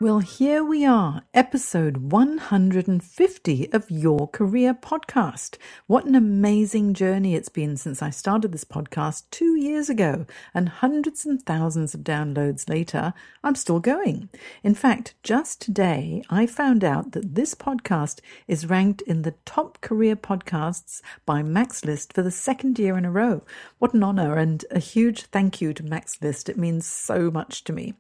Well, here we are, episode 150 of Your Career Podcast. What an amazing journey it's been since I started this podcast 2 years ago, and hundreds and thousands of downloads later, I'm still going. In fact, just today, I found out that this podcast is ranked in the top career podcasts by MaxList for the second year in a row. What an honor, and a huge thank you to MaxList. It means so much to me.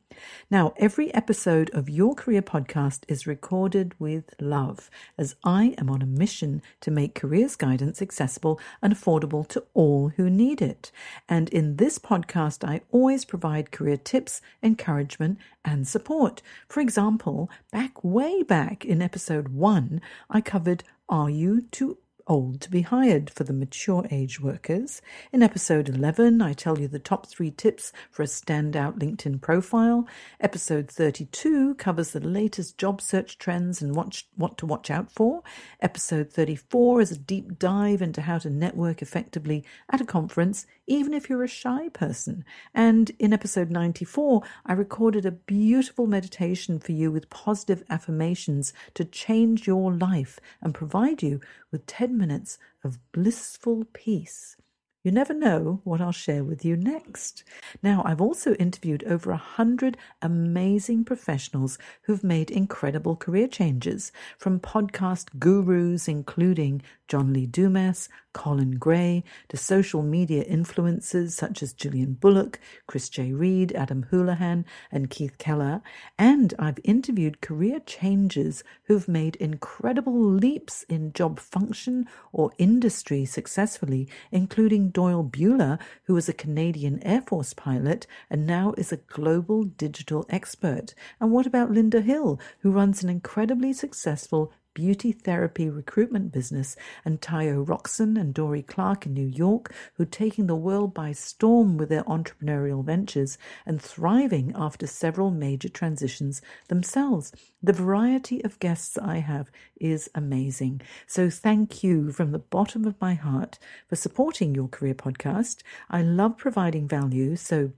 Now, every episode of Your Career Podcast is recorded with love, as I am on a mission to make careers guidance accessible and affordable to all who need it. And in this podcast, I always provide career tips, encouragement, and support. For example, way back in episode 1, I covered Are You Too Old to be Hired for the mature age workers. In episode 11, I tell you the top 3 tips for a standout LinkedIn profile. Episode 32 covers the latest job search trends and what to watch out for. Episode 34 is a deep dive into how to network effectively at a conference, even if you're a shy person. And in episode 94, I recorded a beautiful meditation for you with positive affirmations to change your life and provide you with 10 minutes of blissful peace. You never know what I'll share with you next. Now, I've also interviewed over 100 amazing professionals who've made incredible career changes, from podcast gurus including John Lee Dumas, Colin Gray, to social media influencers such as Gillian Bullock, Chris J. Reed, Adam Houlihan, and Keith Keller. And I've interviewed career changers who've made incredible leaps in job function or industry successfully, including Doyle Bueller, who was a Canadian Air Force pilot and now is a global digital expert. And what about Linda Hill, who runs an incredibly successful beauty therapy recruitment business, and Tayo Roxon and Dory Clark in New York, who are taking the world by storm with their entrepreneurial ventures and thriving after several major transitions themselves. The variety of guests I have is amazing. So thank you from the bottom of my heart for supporting Your Career Podcast. I love providing value, so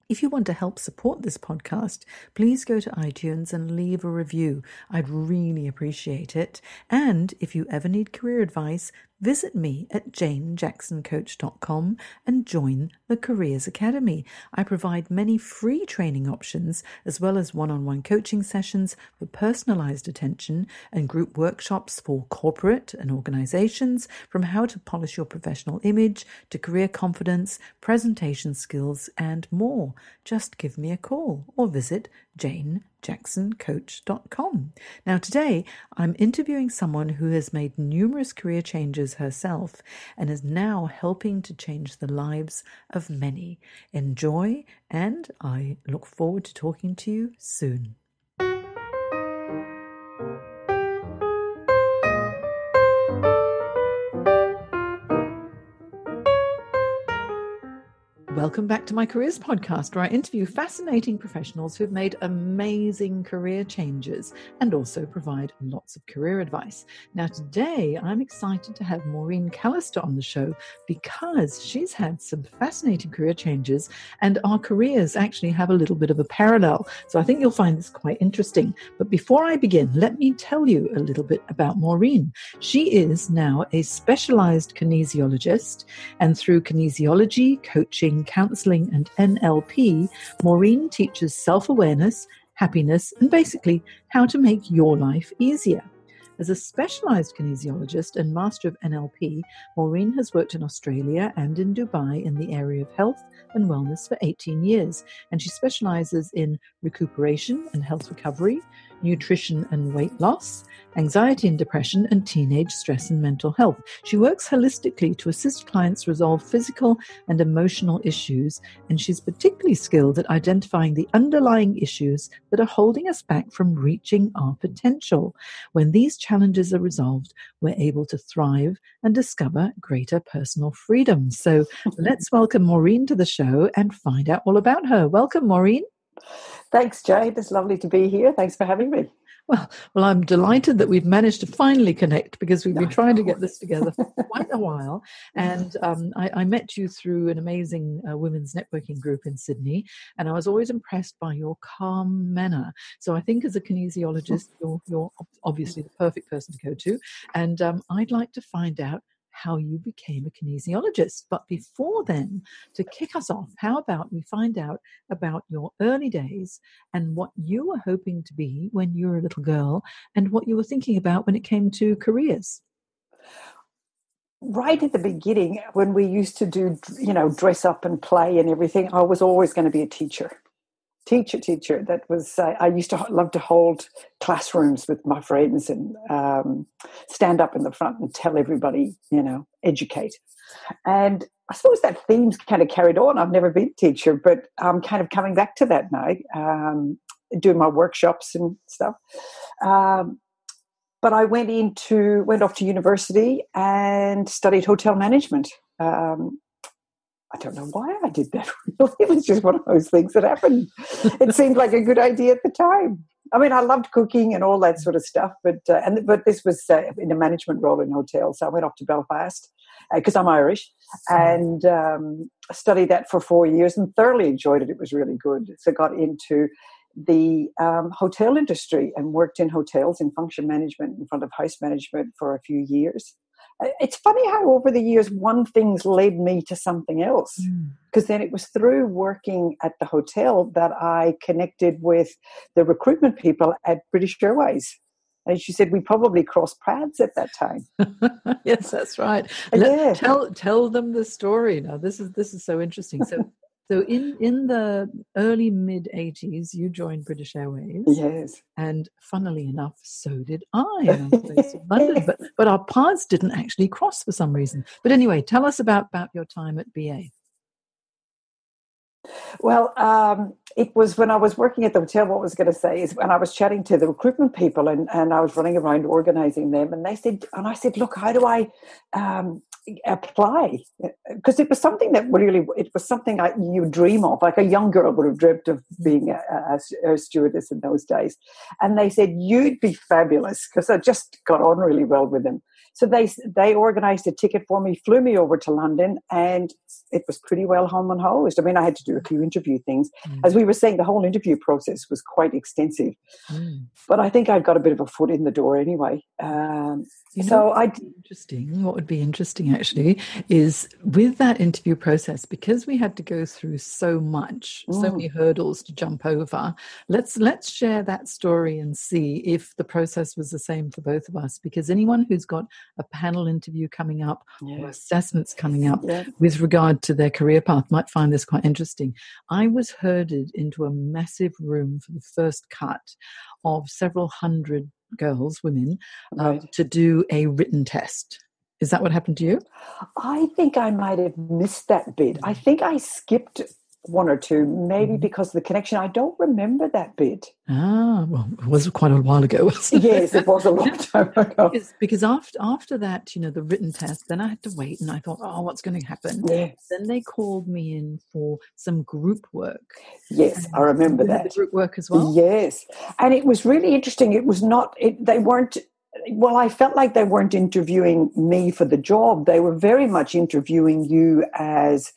if you want to help support this podcast, please go to iTunes and leave a review. I'd really appreciate it. And if you ever need career advice, visit me at janejacksoncoach.com and join the Careers Academy. I provide many free training options as well as one-on-one coaching sessions for personalized attention and group workshops for corporate and organizations, from how to polish your professional image to career confidence, presentation skills, and more. Just give me a call or visit janejacksoncoach.com. Now today, I'm interviewing someone who has made numerous career changes herself and is now helping to change the lives of many. Enjoy, and I look forward to talking to you soon. Welcome back to my Careers Podcast, where I interview fascinating professionals who've made amazing career changes and also provide lots of career advice. Now, today, I'm excited to have Maureen Callister on the show because she's had some fascinating career changes, and our careers actually have a little bit of a parallel. So I think you'll find this quite interesting. But before I begin, let me tell you a little bit about Maureen. She is now a specialized kinesiologist, and through kinesiology, coaching, counseling, and NLP, Maureen teaches self-awareness, happiness, and basically how to make your life easier. As a specialized kinesiologist and master of NLP, Maureen has worked in Australia and in Dubai in the area of health and wellness for 18 years, and she specializes in recuperation and health recovery, nutrition and weight loss, anxiety and depression, and teenage stress and mental health. She works holistically to assist clients resolve physical and emotional issues, and she's particularly skilled at identifying the underlying issues that are holding us back from reaching our potential. When these challenges are resolved, we're able to thrive and discover greater personal freedom. So let's welcome Maureen to the show and find out all about her. Welcome, Maureen. Thanks, Jade. It's lovely to be here. Thanks for having me. Well, I'm delighted that we've managed to finally connect because we've been trying to get this together for quite a while. And I met you through an amazing women's networking group in Sydney, and I was always impressed by your calm manner. So I think as a kinesiologist, you're obviously the perfect person to go to. And I'd like to find out how you became a kinesiologist. But before then, to kick us off, how about we find out about your early days and what you were hoping to be when you were a little girl and what you were thinking about when it came to careers? Right at the beginning, when we used to do, dress up and play and everything, I was always going to be a teacher. Teacher. That was, I used to love to hold classrooms with my friends and stand up in the front and tell everybody, educate. And I suppose that theme's kind of carried on. I've never been a teacher, but I'm kind of coming back to that now, doing my workshops and stuff. But I went off to university and studied hotel management. I don't know why I did that. It was just one of those things that happened. It seemed like a good idea at the time. I mean, I loved cooking and all that sort of stuff, but this was in a management role in hotels. So I went off to Belfast because I'm Irish and studied that for 4 years and thoroughly enjoyed it. It was really good. So I got into the hotel industry and worked in hotels in function management in front of house management for a few years. It's funny how over the years one thing's led me to something else, because then it was through working at the hotel that I connected with the recruitment people at British Airways. And she said we probably crossed paths at that time. Yes, that's right. Tell them the story. Now, this is so interesting. So in the early mid-'80s, you joined British Airways. Yes. And funnily enough, so did I. And I'm based in London, but our paths didn't actually cross for some reason. But anyway, tell us about your time at BA. Well, it was when I was working at the hotel. What I was going to say is when I was chatting to the recruitment people and I was running around organising them, and I said, look, how do I apply? Because it was something that you dream of, like a young girl would have dreamt of being a stewardess in those days. And they said, you'd be fabulous, because I just got on really well with them. So they organised a ticket for me, flew me over to London, and it was pretty well home and hosed. I mean, I had to do a few interview things. As we were saying, the whole interview process was extensive. But I think I got a bit of a foot in the door anyway. What would be interesting actually is with that interview process, because we had to go through so many hurdles to jump over. Let's share that story and see if the process was the same for both of us, because anyone who's got a panel interview coming up or assessments coming up with regard to their career path might find this quite interesting. I was herded into a massive room for the first cut of several hundred women, to do a written test. Is that what happened to you? I think I might have missed that bit. I think I skipped one or two, maybe because of the connection. I don't remember that bit. Well, it was quite a while ago, wasn't it? Yes, it was a long time ago. Because after that, the written test, then I had to wait, and I thought, what's going to happen? Yes. Then they called me in for some group work. Yes, I remember that. The group work as well? Yes. And it was really interesting. It was not, they weren't, well, I felt like they weren't interviewing me for the job. They were very much interviewing you as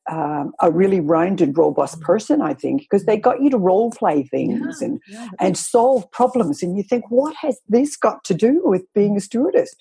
a really rounded, robust person, I think, because they got you to role play things and solve problems. And you think, what has this got to do with being a stewardess?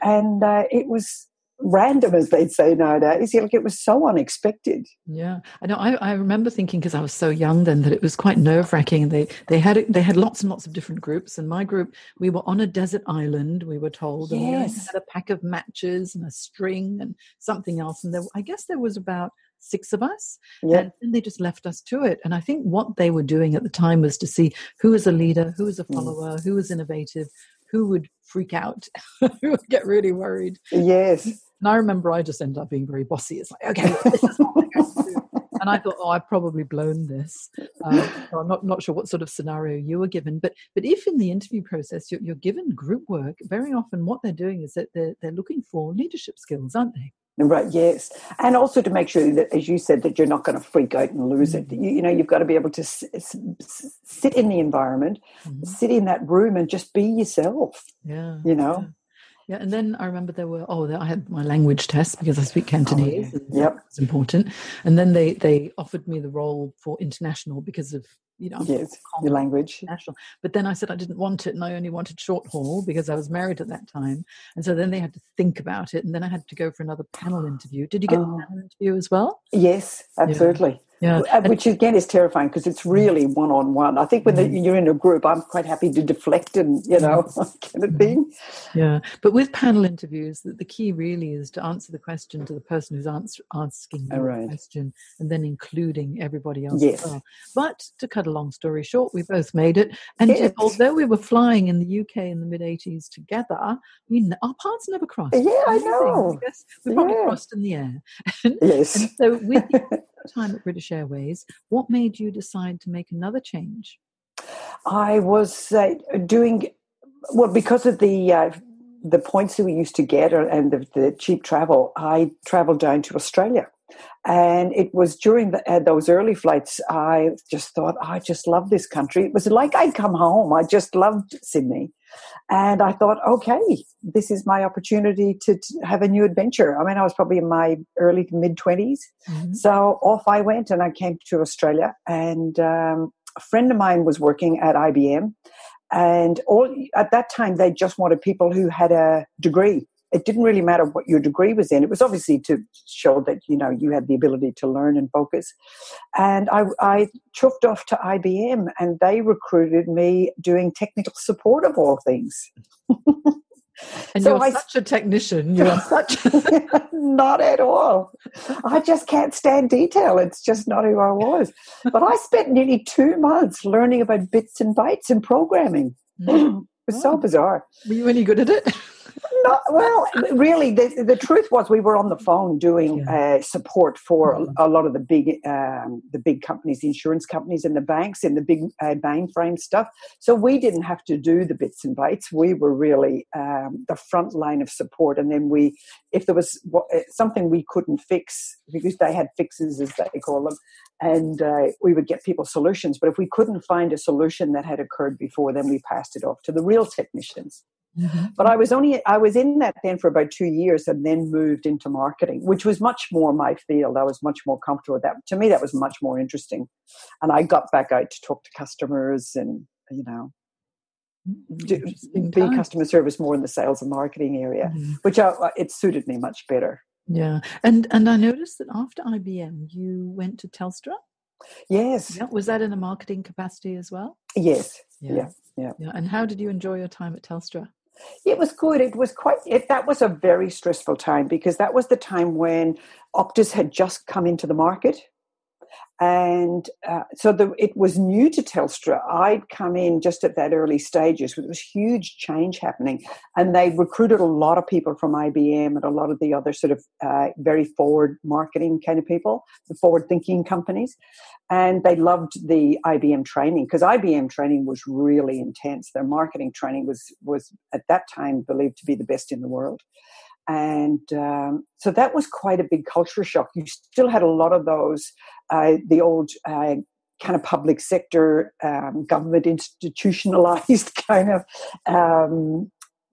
And it was random, as they'd say nowadays. It was so unexpected. Yeah, I know. I remember thinking, because I was so young then, that it was quite nerve-wracking. They had lots and lots of different groups, and my group, we were on a desert island, we were told, and we had a pack of matches and a string and something else, and I guess there was about 6 of us, and then they just left us to it. And I think what they were doing at the time was to see who was a leader, who was a follower, who was innovative, who would freak out, who would get really worried. Yes. And I remember I just ended up being very bossy. It's like, okay, this is what we're going to do. And I thought, I've probably blown this. So I'm not sure what sort of scenario you were given. But if in the interview process you're given group work, very often what they're doing is that they're looking for leadership skills, aren't they? Right, yes. And also to make sure that, as you said, that you're not going to freak out and lose it. You know, you've got to be able to sit in the environment, sit in that room and just be yourself, you know. Yeah, and then I remember I had my language test because I speak Cantonese, and that was important. And then they offered me the role for international because of, your language. International. But then I said I didn't want it, and I only wanted short haul because I was married at that time. And so then they had to think about it, and then I had to go for another panel interview. Did you get a panel interview as well? Yes, absolutely. Yeah. Which again is terrifying because it's really one-on-one. I think when you're in a group, I'm quite happy to deflect and, kind of thing. Yeah. But with panel interviews, the key really is to answer the question to the person who's asking the question, and then including everybody else as well. But to cut a long story short, we both made it. And although we were flying in the UK in the mid-80s together, our paths never crossed. Yeah, I know. I guess we probably crossed in the air. Yes. And so with the time at British Airways, what made you decide to make another change? I was because of the points that we used to get and the cheap travel. I travelled down to Australia, and it was during those early flights. I just thought, I just love this country. It was like I'd come home. I just loved Sydney. And I thought, okay, this is my opportunity to have a new adventure. I mean, I was probably in my early to mid-20s. So off I went, and I came to Australia. And a friend of mine was working at IBM. And at that time, they just wanted people who had a degree. It didn't really matter what your degree was in. It was obviously to show that, you had the ability to learn and focus. And I chuffed off to IBM, and they recruited me doing technical support of all things. And so you're such a technician. You are such not at all. I just can't stand detail. It's just not who I was. But I spent nearly 2 months learning about bits and bytes and programming. It was so bizarre. Were you any good at it? No, well, really, the truth was we were on the phone doing support for a lot of the big companies, the insurance companies and the banks and the big mainframe stuff. So we didn't have to do the bits and bytes. We were really the front line of support. And then if there was something we couldn't fix, because they had fixes, as they call them, and we would get people solutions. But if we couldn't find a solution that had occurred before, then we passed it off to the real technicians. But I was in that then for about 2 years, and then moved into marketing, which was much more my field. I was much more comfortable with that. To me, that was much more interesting. And I got back out to talk to customers and, be customer service more in the sales and marketing area, which it suited me much better. Yeah. And I noticed that after IBM, you went to Telstra. Yes. Yeah. Was that in a marketing capacity as well? Yes. Yeah. And how did you enjoy your time at Telstra? It was good. It was that was a very stressful time, because that was the time when Optus had just come into the market. And so it was new to Telstra. I'd come in just at that early stages. There was huge change happening. And they recruited a lot of people from IBM and a lot of the other sort of very forward marketing kind of people, the forward-thinking companies. And they loved the IBM training, because IBM training was really intense. Their marketing training was at that time believed to be the best in the world. And so that was quite a big culture shock. You still had a lot of those, the old kind of public sector, government institutionalized kind of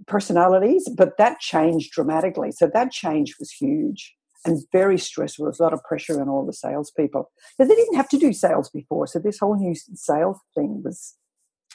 personalities, but that changed dramatically. So that change was huge and very stressful. There was a lot of pressure on all the salespeople. They didn't have to do sales before, so this whole new sales thing was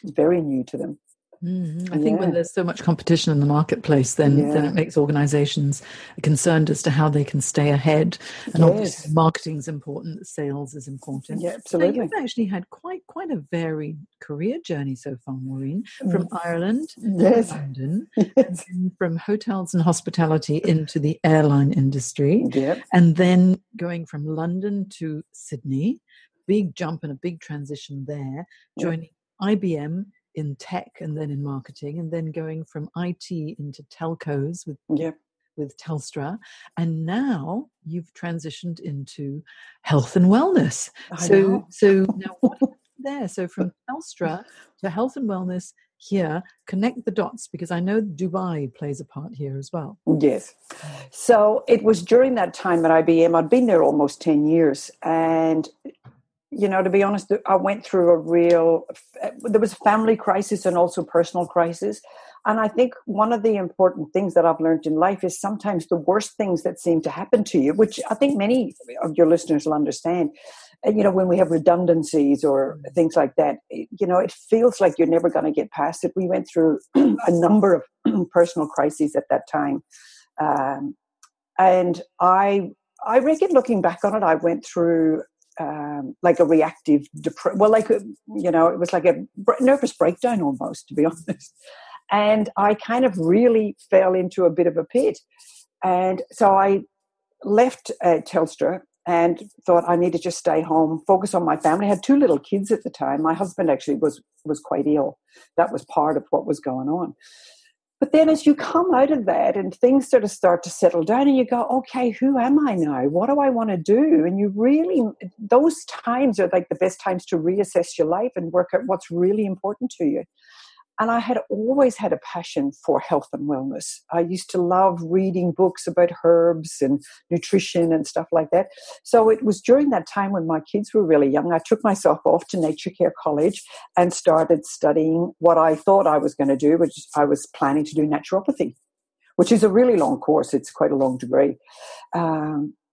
very new to them. I think when there's so much competition in the marketplace, then it makes organizations concerned as to how they can stay ahead. And obviously marketing is important, sales is important. Yeah, absolutely. So you've actually had quite a varied career journey so far, Maureen, from Ireland to London, and from hotels and hospitality into the airline industry, and then going from London to Sydney, big jump and a big transition there, joining IBM in tech and then in marketing, and then going from IT into telcos with Telstra, and now you've transitioned into health and wellness. So now what happened there? So from Telstra to health and wellness here. Connect the dots, because I know Dubai plays a part here as well. Yes. So it was during that time at IBM. I'd been there almost 10 years. And, to be honest, I went through there was a family crisis and also personal crisis. And I think one of the important things that I've learned in life is sometimes the worst things that seem to happen to you, which I think many of your listeners will understand, when we have redundancies or things like that, it feels like you're never going to get past it. We went through a number of personal crises at that time. And I reckon, looking back on it, I went through like a reactive depression. Well, it was like a nervous breakdown almost, to be honest. And I kind of really fell into a bit of a pit. And so I left Telstra and thought I need to just stay home, focus on my family. I had 2 little kids at the time. My husband actually was quite ill. That was part of what was going on. But then as you come out of that and things sort of start to settle down and you go, okay, who am I now? What do I want to do? And you really, those times are like the best times to reassess your life and work out what's really important to you. And I had always had a passion for health and wellness. I used to love reading books about herbs and nutrition and stuff like that. So it was during that time when my kids were really young, I took myself off to Nature Care College and started studying what I thought I was going to do, which I was planning to do naturopathy, which is a really long course. It's quite a long degree.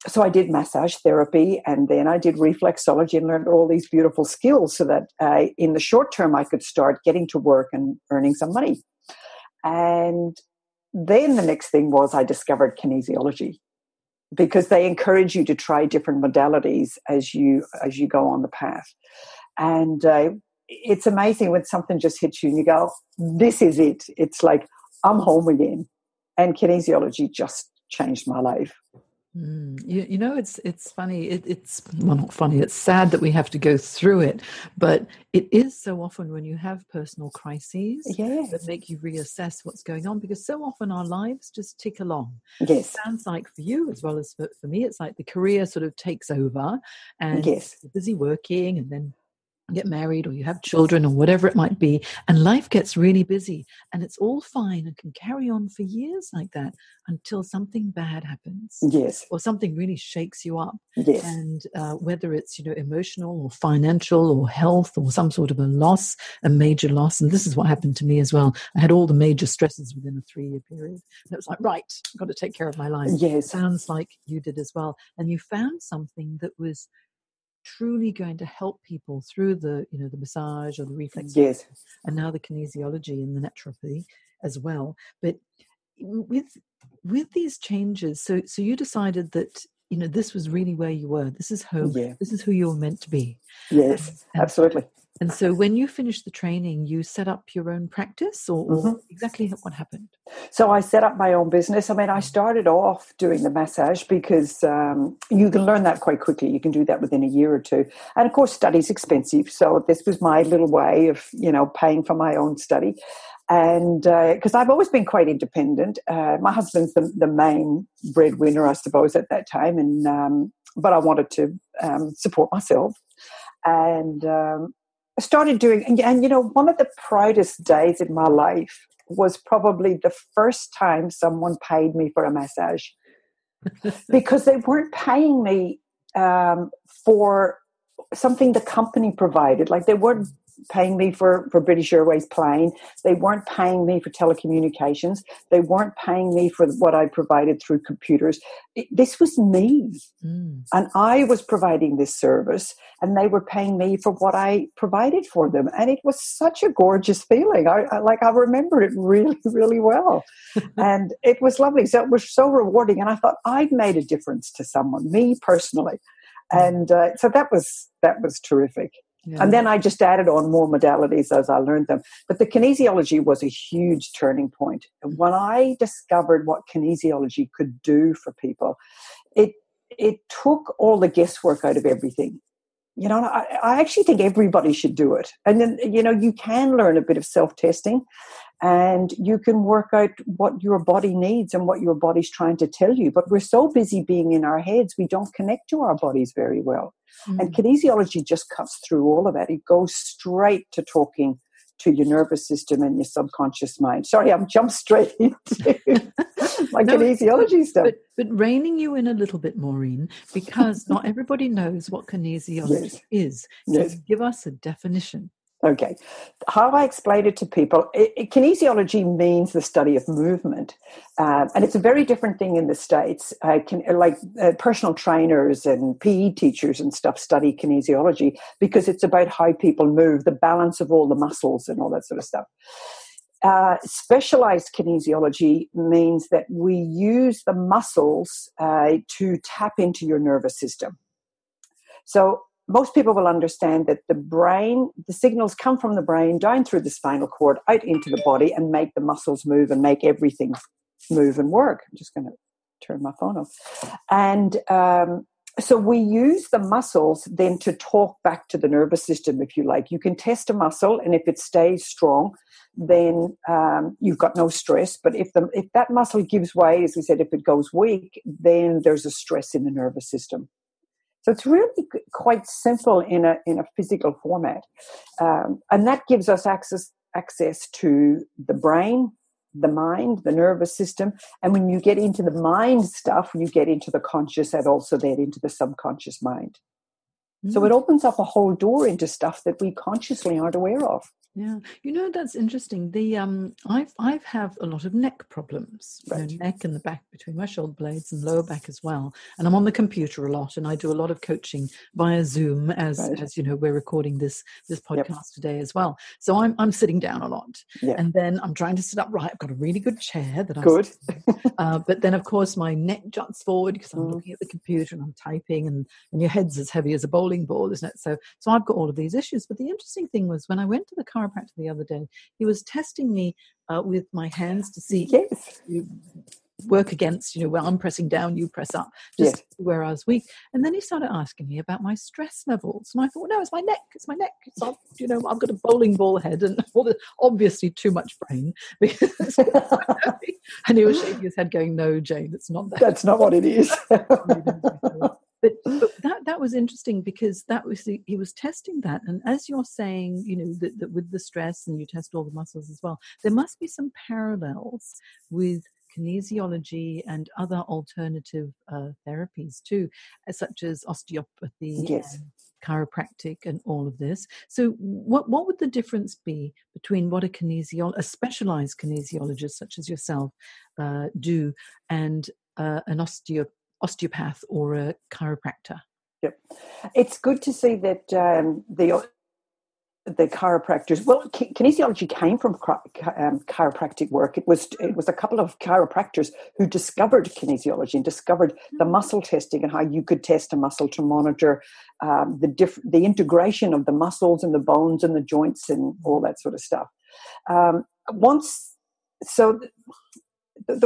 So I did massage therapy, and then I did reflexology and learned all these beautiful skills so that in the short term I could start getting to work and earning some money. And then the next thing was I discovered kinesiology, because they encourage you to try different modalities as you go on the path. And it's amazing when something just hits you and you go, this is it. It's like, I'm home again. And kinesiology just changed my life. It's funny. It's not funny. It's sad that we have to go through it, but it is so often when you have personal crises that make you reassess what's going on, because so often our lives just tick along. Yes. It sounds like for you as well as for me, it's like the career sort of takes over and you're busy working, and then get married or you have children or whatever it might be, and life gets really busy and it's all fine and can carry on for years like that until something bad happens. Yes. Or something really shakes you up. Yes. And whether it's, emotional or financial or health or some sort of a loss, a major loss. And this is what happened to me as well. I had all the major stresses within a 3-year period. And it was like, right, I've got to take care of my life. Yes. Sounds like you did as well. And you found something that was truly going to help people through the massage or the reflex, and now the kinesiology and the naturopathy as well. But with these changes, so you decided that this was really where you were. This is home. This is who you were meant to be. Yes, absolutely. And so when you finished the training, you set up your own practice, or exactly what happened? So I set up my own business. I mean, I started off doing the massage because you can learn that quite quickly. You can do that within a year or two. And of course, study's expensive. So this was my little way of, paying for my own study. And because I've always been quite independent. My husband's the main breadwinner, I suppose, at that time. And but I wanted to support myself. And I started doing, and one of the proudest days in my life was probably the first time someone paid me for a massage, because they weren't paying me for something the company provided. Like, they weren't paying me for British Airways plane. They weren't paying me for telecommunications. They weren't paying me for what I provided through computers. This was me. And I was providing this service, and they were paying me for what I provided for them. And it was such a gorgeous feeling. I remember it really, really well. And it was lovely. So it was so rewarding. And I thought, I'd made a difference to someone, me personally. And so that was terrific. Yeah. And then I just added on more modalities as I learned them. But the kinesiology was a huge turning point. And when I discovered what kinesiology could do for people, it took all the guesswork out of everything. I actually think everybody should do it. And then, you can learn a bit of self-testing, and you can work out what your body needs and what your body's trying to tell you. But we're so busy being in our heads, we don't connect to our bodies very well. And kinesiology just cuts through all of that. It goes straight to talking to your nervous system and your subconscious mind. Sorry, I'm jumped straight into my kinesiology stuff. But reining you in a little bit, Maureen, because not everybody knows what kinesiology is. So give us a definition. Okay. How I explain it to people, kinesiology means the study of movement. And it's a very different thing in the States. Personal trainers and PE teachers and stuff study kinesiology because it's about how people move, the balance of all the muscles and all that sort of stuff. Specialized kinesiology means that we use the muscles to tap into your nervous system. So most people will understand that the signals come from the brain down through the spinal cord, out into the body, and make the muscles move and make everything move and work. I'm just going to turn my phone off. And so we use the muscles then to talk back to the nervous system, if you like. You can test a muscle, and if it stays strong, then you've got no stress. But if that muscle gives way, as we said, if it goes weak, then there's a stress in the nervous system. So it's really quite simple in a physical format. And that gives us access to the brain, the mind, the nervous system. And when you get into the mind stuff, you get into the conscious and also then into the subconscious mind. So it opens up a whole door into stuff that we consciously aren't aware of. Yeah, that's interesting. I've have a lot of neck problems, neck and the back between my shoulder blades and lower back as well. And I'm on the computer a lot, and I do a lot of coaching via Zoom, as we're recording this podcast today as well. So I'm sitting down a lot, and then I'm trying to sit upright. I've got a really good chair that but then of course my neck juts forward because I'm looking at the computer and I'm typing, and your head's as heavy as a bowling ball, isn't it? So I've got all of these issues. But the interesting thing was when I went to the chiropractor the other day, he was testing me with my hands to see you work against, where I'm pressing down, you press up, just where I was weak. And then he started asking me about my stress levels. And I thought, no, it's my neck. It's my neck. It's not, I've got a bowling ball head and obviously too much brain. And he was shaking his head going, no, Jane, it's not that. That's not what it is. But that was interesting because he was testing that, and as you're saying, that with the stress and you test all the muscles as well, there must be some parallels with kinesiology and other alternative therapies too, such as osteopathy, and chiropractic, and all of this. So, what would the difference be between what a specialized kinesiologist such as yourself do and an osteopath or a chiropractor? Yep. It's good to see that the chiropractors, kinesiology came from chiropractic work. It was a couple of chiropractors who discovered kinesiology and discovered the muscle testing and how you could test a muscle to monitor the integration of the muscles and the bones and the joints and all that sort of stuff. The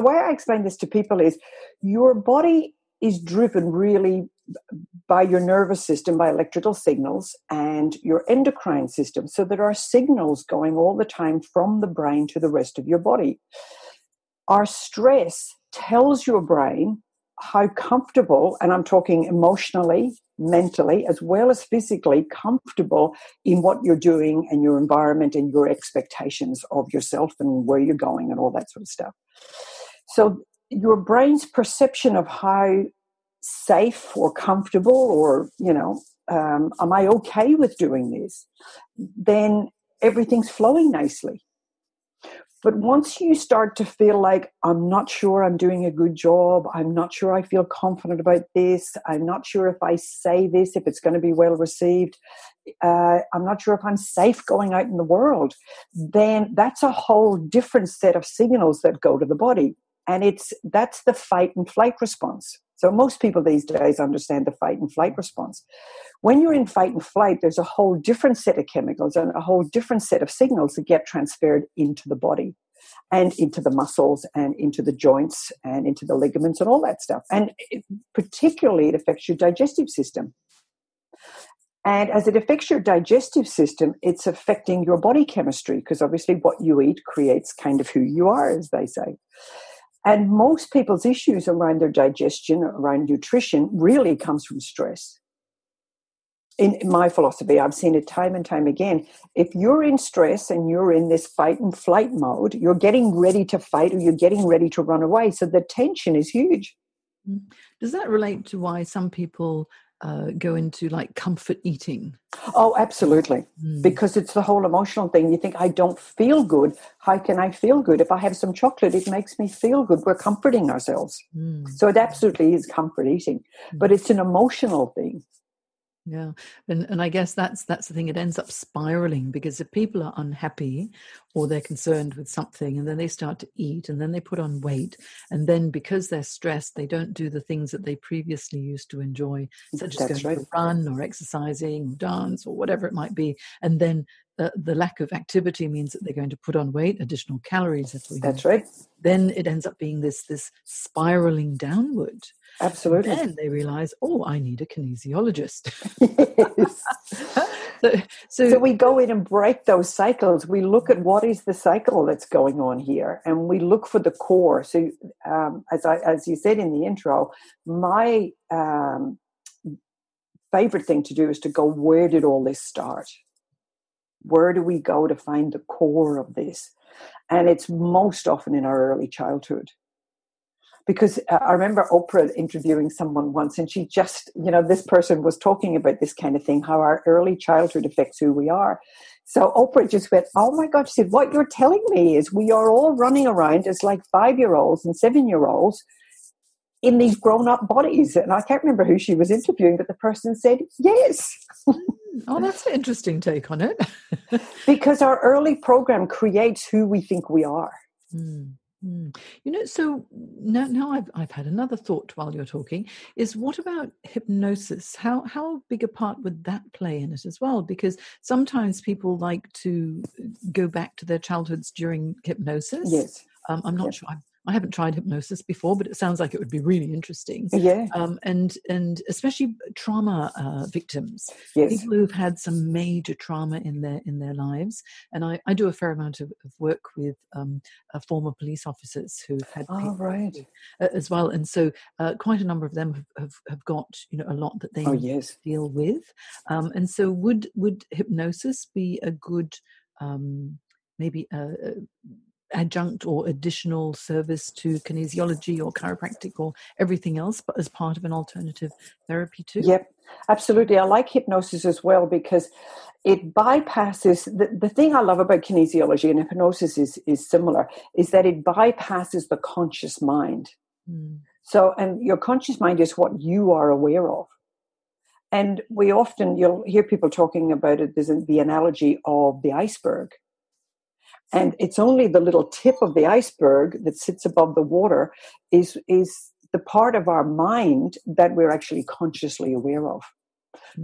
way I explain this to people is your body is driven really by your nervous system, by electrical signals, and your endocrine system. So there are signals going all the time from the brain to the rest of your body. Our stress tells your brain how comfortable, and I'm talking emotionally, mentally, as well as physically comfortable in what you're doing and your environment and your expectations of yourself and where you're going and all that sort of stuff. So your brain's perception of how safe or comfortable or, am I okay with doing this? Then everything's flowing nicely. But once you start to feel like, I'm not sure I'm doing a good job, I'm not sure I feel confident about this, I'm not sure if I say this, if it's going to be well received, I'm not sure if I'm safe going out in the world, then that's a whole different set of signals that go to the body. And that's the fight and flight response. So most people these days understand the fight and flight response. When you're in fight and flight, there's a whole different set of chemicals and a whole different set of signals that get transferred into the body and into the muscles and into the joints and into the ligaments and all that stuff. And particularly it affects your digestive system. And as it affects your digestive system, it's affecting your body chemistry because obviously what you eat creates kind of who you are, as they say. And most people's issues around their digestion, around nutrition, really comes from stress. in my philosophy, I've seen it time and time again. If you're in stress and you're in this fight and flight mode, you're getting ready to fight or you're getting ready to run away. So the tension is huge. Does that relate to why some people go into like comfort eating? Oh, absolutely. Because it's the whole emotional thing. You think, I don't feel good. How can I feel good? If I have some chocolate, it makes me feel good. We're comforting ourselves. So it absolutely is comfort eating. But it's an emotional thing. Yeah. And I guess that's the thing. It ends up spiraling, because if people are unhappy or they're concerned with something, and then they start to eat, and then they put on weight, and then because they're stressed, they don't do the things that they previously used to enjoy, such as going to run or exercising or dance or whatever it might be. And then the lack of activity means that they're going to put on weight, additional calories. That's right. Then it ends up being this spiraling downward. Absolutely. And then they realize, oh, I need a kinesiologist. Yes. So we go in and break those cycles. We look at what is the cycle that's going on here, and we look for the core. So as you said in the intro, my favorite thing to do is to go, where did all this start? Where do we go to find the core of this? And it's most often in our early childhood. Because I remember Oprah interviewing someone once, and she just, this person was talking about this kind of thing, how our early childhood affects who we are. So Oprah just went, oh my God, she said, what you're telling me is we are all running around as like 5-year-olds and 7-year-olds in these grown-up bodies. And I can't remember who she was interviewing, but the person said, yes. Oh, that's an interesting take on it. Because our early program creates who we think we are. So now I've had another thought while you're talking, is what about hypnosis? How big a part would that play in it as well? Because sometimes people like to go back to their childhoods during hypnosis. Yes. I'm not sure. I haven't tried hypnosis before, but it sounds like it would be really interesting. Yeah. And especially trauma victims, people who've had some major trauma in their lives. And I do a fair amount of work with former police officers who've had as well. And so quite a number of them have got a lot that they deal with. And so would hypnosis be a good maybe adjunct or additional service to kinesiology or chiropractic or everything else, but as part of an alternative therapy too? Yep, absolutely. I like hypnosis as well, because it bypasses, the thing I love about kinesiology, and hypnosis is similar, is that it bypasses the conscious mind. So, and your conscious mind is what you are aware of. And you'll hear people talking about it, there's the analogy of the iceberg. And it's only the little tip of the iceberg that sits above the water is the part of our mind that we're actually consciously aware of.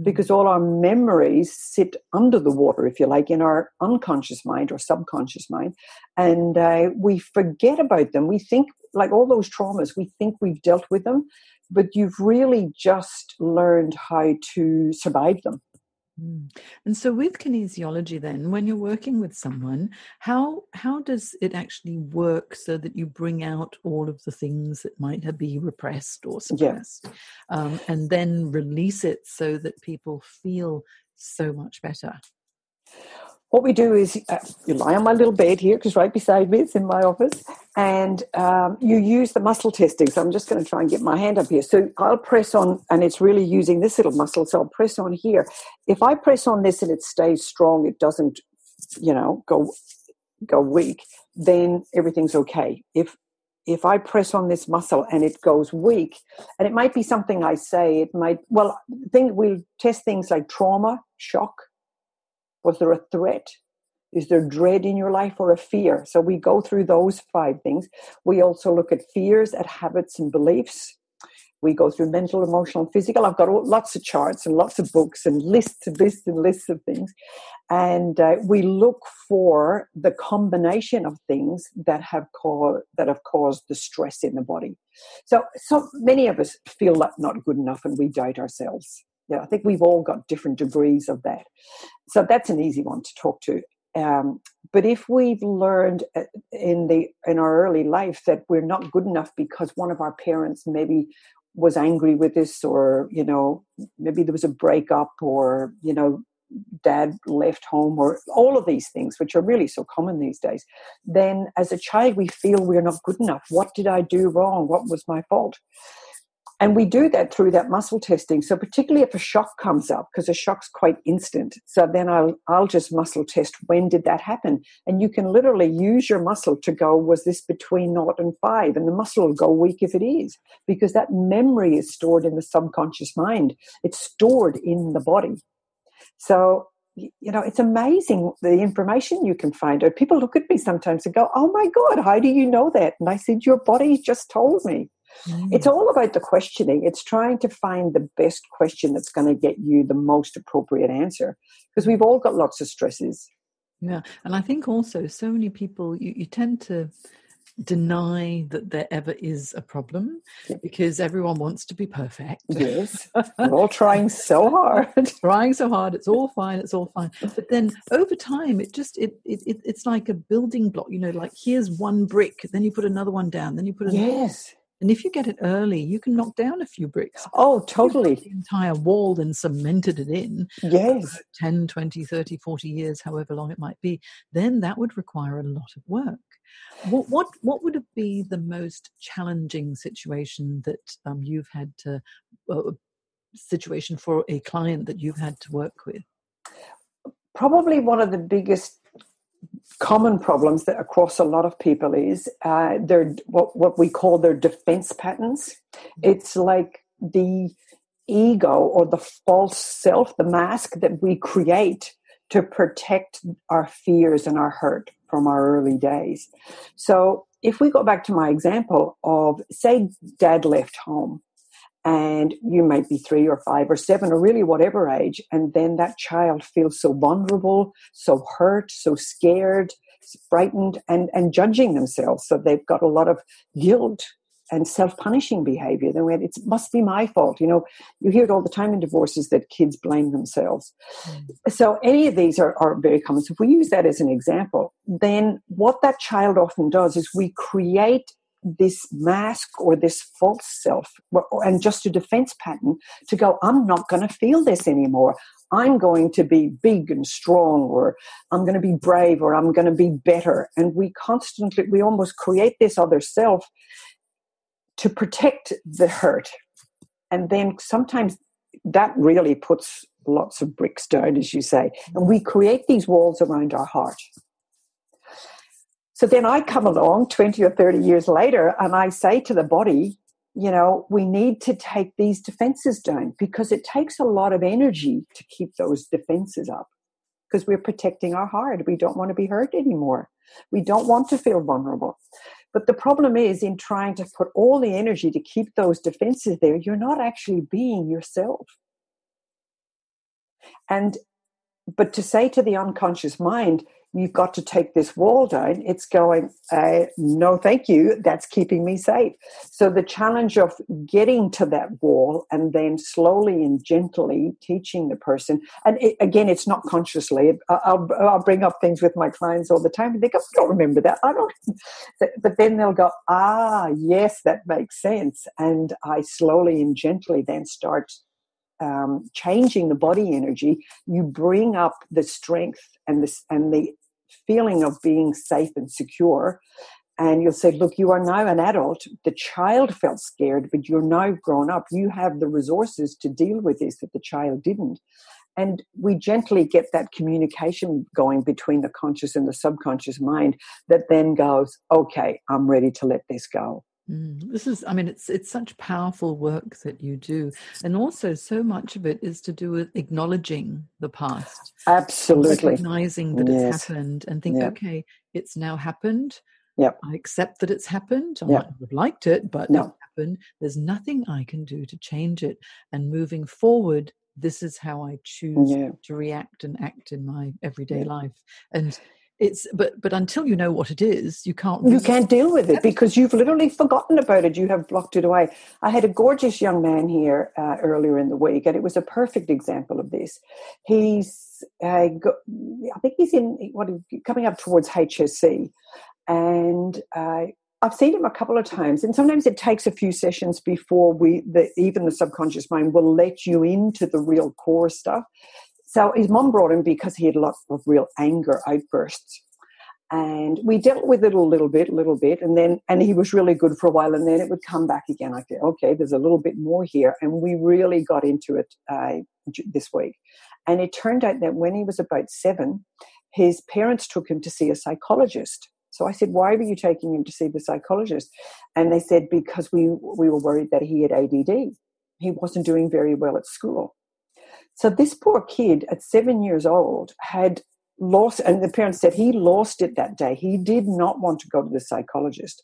Because all our memories sit under the water, if you like, in our unconscious mind or subconscious mind. And we forget about them. We think, like all those traumas, we think we've dealt with them, but you've really just learned how to survive them. And so with kinesiology then, when you're working with someone, how does it actually work so that you bring out all of the things that might be repressed or suppressed, and then release it so that people feel so much better? What we do is you lie on my little bed here, because right beside me it's in my office, and you use the muscle testing. So I'm just going to try and get my hand up here. So I'll press on, and it's really using this little muscle. So I'll press on here. If I press on this and it stays strong, it doesn't, go weak, then everything's okay. If I press on this muscle and it goes weak, and it might be something I say, we'll test things like trauma, shock. Was there a threat? Is there dread in your life or a fear? So we go through those 5 things. We also look at fears, at habits and beliefs. We go through mental, emotional, and physical. I've got lots of charts and lots of books and lists of things. And we look for the combination of things that have caused the stress in the body. So many of us feel not good enough, and we doubt ourselves. Yeah, I think we've all got different degrees of that. So that's an easy one to talk to. But if we've learned in our early life that we're not good enough because one of our parents maybe was angry with this, or, maybe there was a breakup, or, dad left home, or all of these things, which are really so common these days, then as a child, we feel we're not good enough. What did I do wrong? What was my fault? And we do that through that muscle testing. So particularly if a shock comes up, because a shock's quite instant. So then I'll just muscle test, when did that happen? And you can literally use your muscle to go, was this between 0 and 5? And the muscle will go weak if it is, because that memory is stored in the subconscious mind. It's stored in the body. So, it's amazing the information you can find out. People look at me sometimes and go, oh my God, how do you know that? And I said, your body just told me. It's all about the questioning. It's trying to find the best question that's going to get you the most appropriate answer, because we've all got lots of stresses. Yeah. And I think also so many people, you tend to deny that there ever is a problem, because everyone wants to be perfect. Yes. We're all trying so hard. Trying so hard. It's all fine. It's all fine. But then over time, it's like a building block, like here's one brick, then you put another one down, then you put another. Yes. And if you get it early, you can knock down a few bricks. Oh, totally. The entire wall and cemented it in. Yes. 10, 20, 30, 40 years, however long it might be, then that would require a lot of work. What would be the most challenging situation that you've had to, situation for a client that you've had to work with? Probably one of the biggest common problems that across a lot of people is they're what we call their defense patterns. It's like the ego or the false self, the mask that we create to protect our fears and our hurt from our early days. So if we go back to my example of, say, dad left home, and you might be 3 or 5 or 7 or really whatever age, and then that child feels so vulnerable, so hurt, so scared, frightened, and judging themselves. So they've got a lot of guilt and self-punishing behavior. They went, it must be my fault. You hear it all the time in divorces that kids blame themselves. So any of these are very common. So if we use that as an example, then what that child often does is we create this mask or this false self and just a defense pattern to go, I'm not going to feel this anymore. I'm going to be big and strong, or I'm going to be brave, or I'm going to be better. And we almost create this other self to protect the hurt. And then sometimes that really puts lots of bricks down, as you say. And we create these walls around our heart. So then I come along 20 or 30 years later and I say to the body, we need to take these defenses down, because it takes a lot of energy to keep those defenses up, because we're protecting our heart. We don't want to be hurt anymore. We don't want to feel vulnerable. But the problem is, in trying to put all the energy to keep those defenses there, you're not actually being yourself. But to say to the unconscious mind, you've got to take this wall down, it's going, no, thank you, that's keeping me safe. So the challenge of getting to that wall and then slowly and gently teaching the person, and again, it's not consciously. I'll bring up things with my clients all the time, and they go, I don't remember that. I don't. But then they'll go, yes, that makes sense. And I slowly and gently then start changing the body energy. You bring up the strength and the feeling of being safe and secure, and you'll say, look, you are now an adult. The child felt scared, but you're now grown up. You have the resources to deal with this that the child didn't. And we gently get that communication going between the conscious and the subconscious mind that then goes, okay, I'm ready to let this go. This is, it's such powerful work that you do. And also so much of it is to do with acknowledging the past. Absolutely. Recognizing that it's happened and think, okay, it's now happened. Yep. I accept that it's happened. I might not have liked it, but it's happened. There's nothing I can do to change it. And moving forward, this is how I choose to react and act in my everyday life. And it's but until you know what it is, you can't deal with it, because you've literally forgotten about it. You have blocked it away. I had a gorgeous young man here earlier in the week, and it was a perfect example of this. He's I think he's in coming up towards HSC, and I've seen him a couple of times, and sometimes it takes a few sessions before even the subconscious mind will let you into the real core stuff. So his mum brought him because he had a lot of real anger outbursts. And we dealt with it a little bit, and he was really good for a while, and then it would come back again. I thought, okay, there's a little bit more here, and we really got into it this week. And it turned out that when he was about 7, his parents took him to see a psychologist. So I said, why were you taking him to see the psychologist? And they said, because we were worried that he had ADD. He wasn't doing very well at school. So this poor kid at 7 years old had lost, and the parents said he lost it that day. He did not want to go to the psychologist.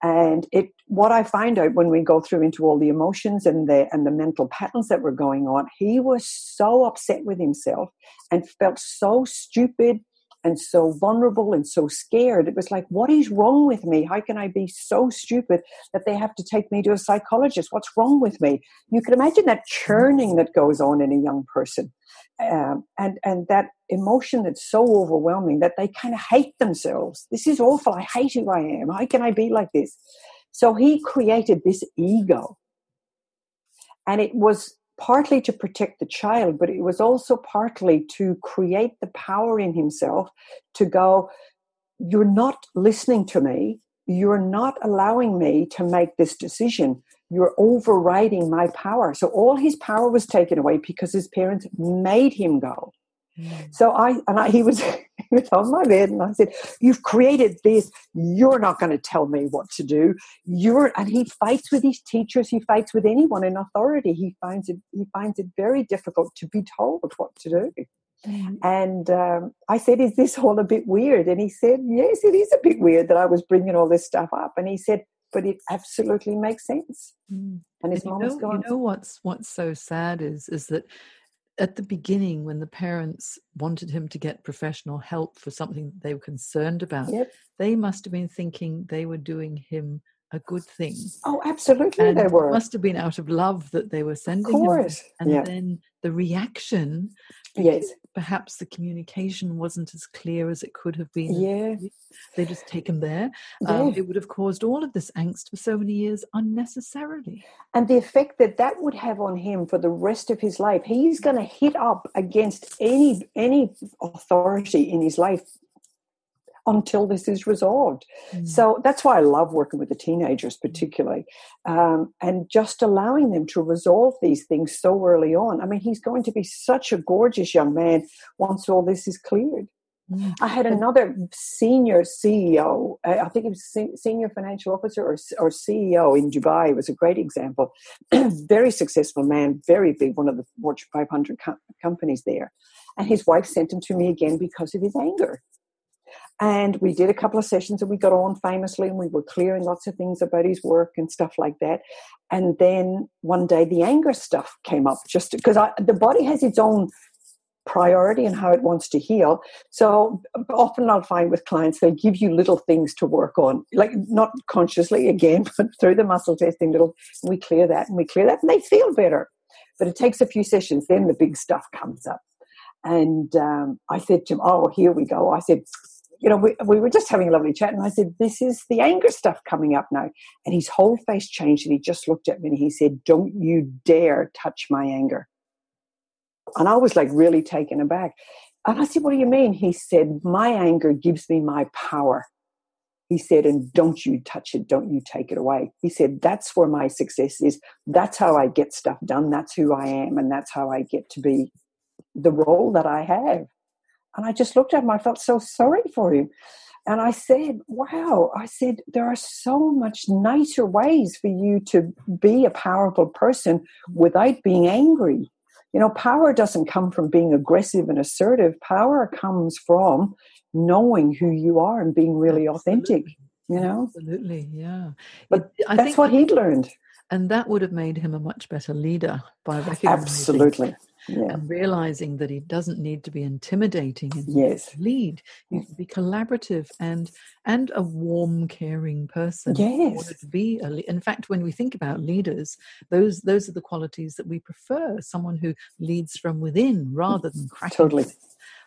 And what I find out when we go through into all the emotions and the mental patterns that were going on, he was so upset with himself and felt so stupid and so vulnerable and so scared. It was like, what is wrong with me? How can I be so stupid that they have to take me to a psychologist? What's wrong with me? You can imagine that churning that goes on in a young person. And that emotion that's so overwhelming that they kind of hate themselves. This is awful. I hate who I am. How can I be like this? So he created this ego. And it was partly to protect the child, but it was also partly to create the power in himself to go, you're not listening to me. You're not allowing me to make this decision. You're overriding my power. So all his power was taken away because his parents made him go. So he was on my bed, and I said, "You've created this. You're not going to tell me what to do." And he fights with his teachers. He fights with anyone in authority. He finds it very difficult to be told what to do. And I said, "Is this all a bit weird?" And he said, "Yes, it is a bit weird that I was bringing all this stuff up." And he said, "But it absolutely makes sense." And his mom was gone. You know what's so sad is that at the beginning, when the parents wanted him to get professional help for something they were concerned about, they must have been thinking they were doing him a good thing. Oh, absolutely, and they were. It must have been out of love that they were sending him. And then the reaction, perhaps the communication wasn't as clear as it could have been. They just take him there. It would have caused all of this angst for so many years unnecessarily. And the effect that would have on him for the rest of his life, he's going to hit up against any authority in his life until this is resolved. So that's why I love working with the teenagers particularly, and just allowing them to resolve these things so early on. I mean, he's going to be such a gorgeous young man once all this is cleared. I had another senior CEO, I think it was senior financial officer or CEO in Dubai. It was a great example. Very successful man, very big, one of the Fortune 500 companies there. And his wife sent him to me again because of his anger. And we did a couple of sessions and we got on famously, and we were clearing lots of things about his work and stuff like that. And then one day the anger stuff came up, just because the body has its own priority and how it wants to heal. So often I'll find with clients, they'll give you little things to work on, like not consciously again, but through the muscle testing, we clear that and they feel better. But it takes a few sessions, then the big stuff comes up. And I said to him, "Oh, here we go." I said, we were just having a lovely chat, and I said, "This is the anger stuff coming up now." And his whole face changed, and he just looked at me and he said, "Don't you dare touch my anger." And I was like really taken aback. And I said, "What do you mean?" He said, "My anger gives me my power." He said, "And don't you touch it. Don't you take it away." He said, "That's where my success is. That's how I get stuff done. That's who I am. And that's how I get to be the role that I have." And I just looked at him. I felt so sorry for him. And I said, "Wow." I said, "There are so much nicer ways for you to be a powerful person without being angry. Power doesn't come from being aggressive and assertive. Power comes from knowing who you are and being really authentic, Absolutely, yeah. But I think what he'd learned. And that would have made him a much better leader by recognizing and realizing that he doesn't need to be intimidating and lead. You can be collaborative and a warm, caring person. Yes. To be in fact, when we think about leaders, those are the qualities that we prefer. Someone who leads from within rather than cracking. Totally.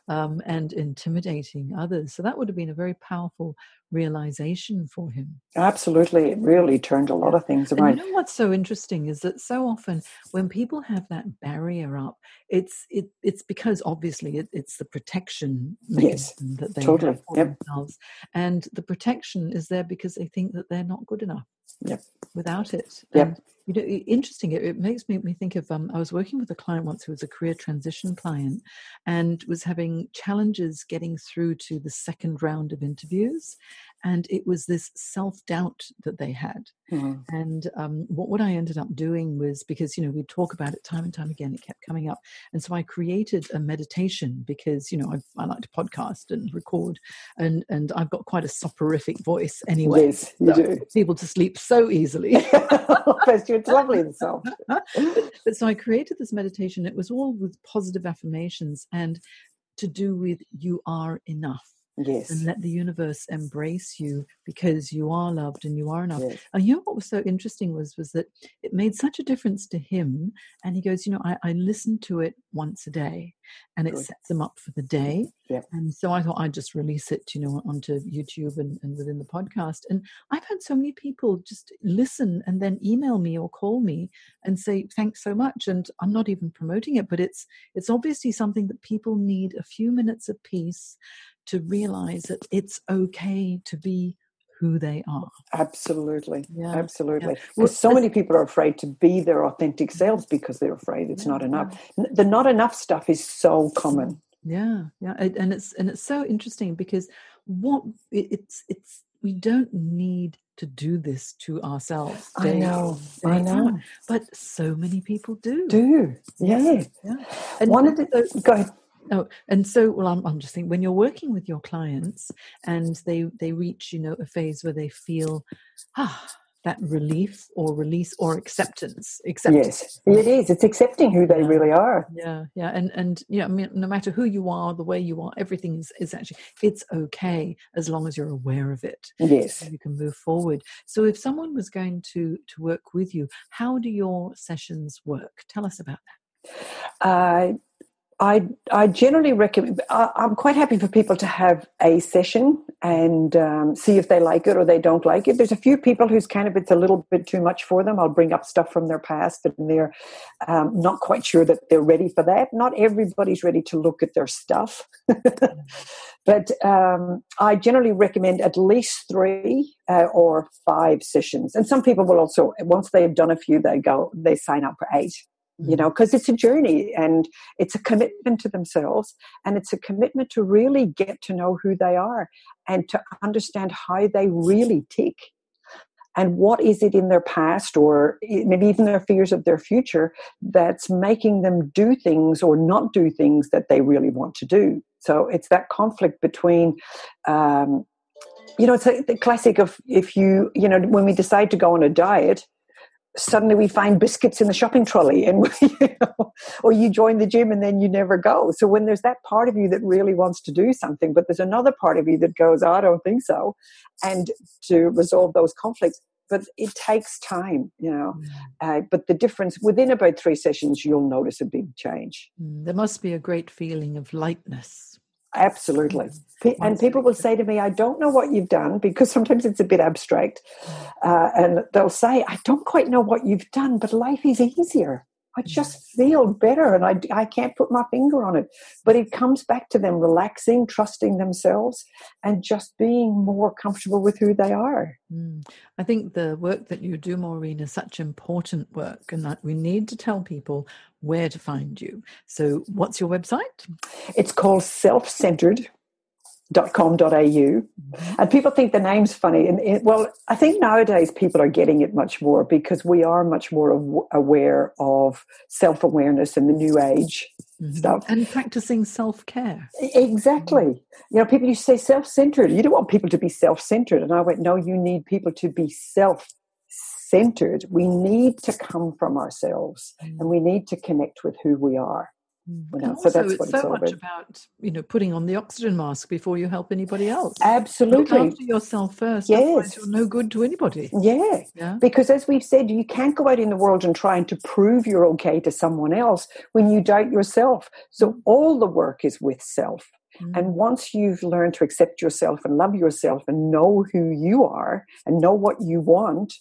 and intimidating others. So that would have been a very powerful realization for him. Absolutely. It really turned a lot of things around. And you know what's so interesting is that so often when people have that barrier up, it's because obviously it's the protection mechanism that they have for themselves. And the protection is there because they think that they're not good enough without it. And you know, interesting. It makes me think of. I was working with a client once who was a career transition client, and was having challenges getting through to the second round of interviews, and it was this self-doubt that they had. And what I ended up doing was, because we'd talk about it time and time again, it kept coming up, and so I created a meditation because I like to podcast and record, and I've got quite a soporific voice anyway. Yes, you do. People to sleep so easily. It's lovely and soft. But so I created this meditation. It was all with positive affirmations and to do with you are enough. Yes. And let the universe embrace you because you are loved and you are enough. Yes. And you know what was so interesting was that it made such a difference to him. And he goes, I listened to it once a day and it sets them up for the day. Yep. And so I thought I'd just release it, onto YouTube and within the podcast. And I've had so many people just listen and then email me or call me and say, thanks so much. And I'm not even promoting it, but it's obviously something that people need a few minutes of peace to realize that it's okay to be who they are. Absolutely. Yeah. Absolutely. Yeah. Because so many people are afraid to be their authentic selves because they're afraid it's not enough. The not enough stuff is so common. Yeah. And it's so interesting because we don't need to do this to ourselves. I know. But so many people do. Yeah. And go ahead. Oh, and so, I'm just thinking, when you're working with your clients and they reach, a phase where they feel, that relief or release or acceptance. Yes, it is. It's accepting who they really are. Yeah. And I mean, no matter who you are, the way you are, everything is actually, it's okay as long as you're aware of it. Yes. You can move forward. So if someone was going to work with you, how do your sessions work? Tell us about that. I generally recommend, I'm quite happy for people to have a session and see if they like it or they don't like it. There's a few people who's it's a little bit too much for them. I'll bring up stuff from their past and they're not quite sure that they're ready for that. Not everybody's ready to look at their stuff. But I generally recommend at least 3 or 5 sessions. And some people will also, once they've done a few, they sign up for 8. Because it's a journey and it's a commitment to themselves and it's a commitment to really get to know who they are and to understand how they really tick and what is it in their past or maybe even their fears of their future that's making them do things or not do things that they really want to do. So it's that conflict between it's the classic of when we decide to go on a diet, suddenly we find biscuits in the shopping trolley and or you join the gym and then you never go. So when there's that part of you that really wants to do something, but there's another part of you that goes, I don't think so, and to resolve those conflicts. But it takes time, but the difference within about 3 sessions, you'll notice a big change. There must be a great feeling of lightness. Absolutely. And people will say to me, I don't know what you've done, because sometimes it's a bit abstract. And they'll say, I don't quite know what you've done, but life is easier. I just feel better and I can't put my finger on it. But it comes back to them relaxing, trusting themselves and just being more comfortable with who they are. I think the work that you do, Maureen, is such important work and that we need to tell people where to find you. So what's your website? It's called selfcentered.com.au. And people think the name's funny. And I think nowadays people are getting it much more because we are much more aware of self-awareness and the new age stuff. And practicing self-care. Exactly. People used to say self-centered. You don't want people to be self-centered. And I went, no, you need people to be self-centered. We need to come from ourselves and we need to connect with who we are. So that's what it's so much about, putting on the oxygen mask before you help anybody else. Absolutely. Look after yourself first. Yes. Otherwise you're no good to anybody. Yeah. Because as we've said, you can't go out in the world and trying to prove you're okay to someone else when you doubt yourself. So all the work is with self. And once you've learned to accept yourself and love yourself and know who you are and know what you want,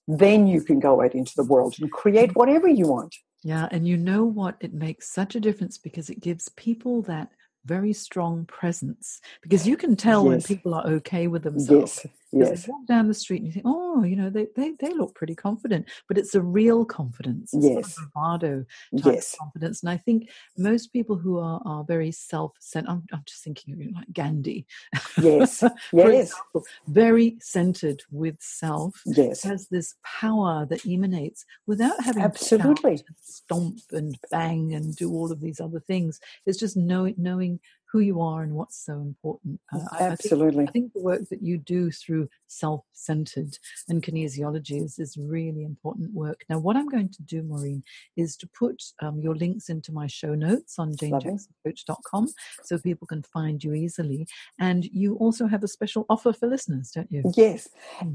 then you can go out into the world and create whatever you want. Yeah, and you know what? It makes such a difference because it gives people that very strong presence, because you can tell when people are okay with themselves. Because they walk down the street and you think, oh, you know, they look pretty confident, but it's a real confidence. It's not a bravado type of confidence. And I think most people who are very self-centered, I'm just thinking of like Gandhi, for example, very centered with self, has this power that emanates without having to shout and stomp and bang and do all of these other things. It's just knowing who you are and what's so important. I think the work that you do through self-centered and kinesiology is really important work. Now, what I'm going to do, Maureen, is to put your links into my show notes on janejacksoncoach.com so people can find you easily. And you also have a special offer for listeners, don't you? Yes.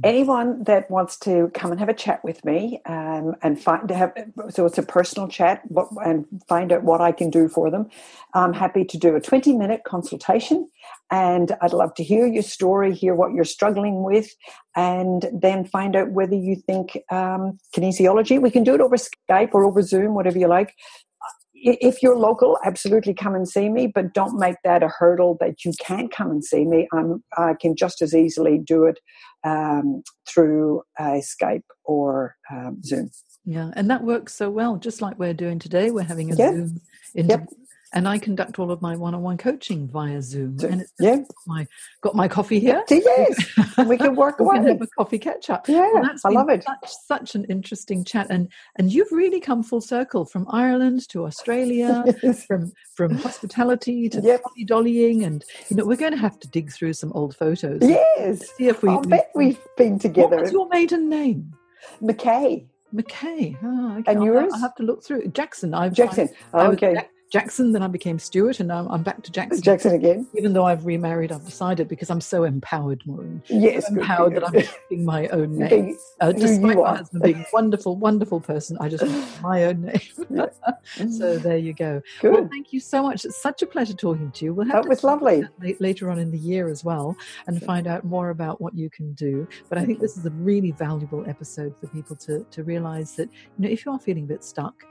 Anyone that wants to come and have a chat with me so it's a personal chat and find out what I can do for them, I'm happy to do a 20-minute consultation, and I'd love to hear your story, hear what you're struggling with, and then find out whether you think kinesiology, we can do it over Skype or over Zoom, whatever you like. If you're local, absolutely come and see me, but don't make that a hurdle that you can't come and see me. I can just as easily do it through Skype or Zoom. Yeah, and that works so well, just like we're doing today. We're having a Zoom interview. And I conduct all of my one-on-one coaching via Zoom. And it's got my coffee here. Yes, we can work away. We can have a coffee catch-up. Yeah, I love it. Such an interesting chat. And you've really come full circle from Ireland to Australia, from hospitality to dolly-dollying. And, you know, we're going to have to dig through some old photos. Yes. See if we've been together. What was your maiden name? McKay. Oh, okay. And yours? I'll have to look through. Jackson. Jackson. Okay. Jackson, then I became Stuart, and now I'm back to Jackson. Jackson again. Even though I've remarried, I've decided, because I'm so empowered, Maureen. Yes, so empowered that I'm keeping my own name. Despite my husband being a wonderful, wonderful person, I just want my own name. So there you go. Good. Well, thank you so much. It's such a pleasure talking to you. We'll have that was lovely. Later on in the year as well, and find out more about what you can do. But I think this is a really valuable episode for people to realize that, you know, if you are feeling a bit stuck,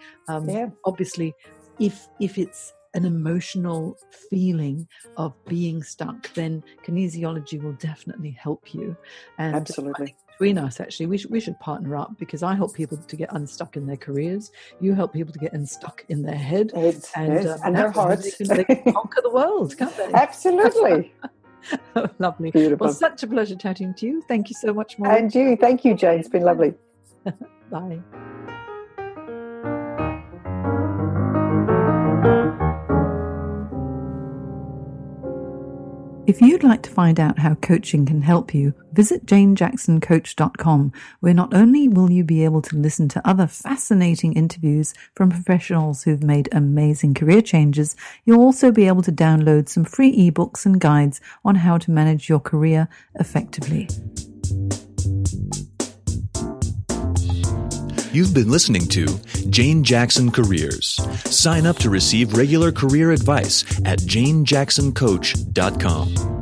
obviously, if it's an emotional feeling of being stuck, then kinesiology will definitely help you. And absolutely. Between us, actually, we should partner up, because I help people to get unstuck in their careers. You help people to get unstuck in their head. And their hearts. They can conquer the world, can't they? Absolutely. Lovely. Beautiful. Well, such a pleasure chatting to you. Thank you so much, Maureen. And you. Thank you, Jane. It's been lovely. Bye. If you'd like to find out how coaching can help you, visit janejacksoncoach.com, where not only will you be able to listen to other fascinating interviews from professionals who've made amazing career changes, you'll also be able to download some free ebooks and guides on how to manage your career effectively. You've been listening to Jane Jackson Careers. Sign up to receive regular career advice at janejacksoncoach.com.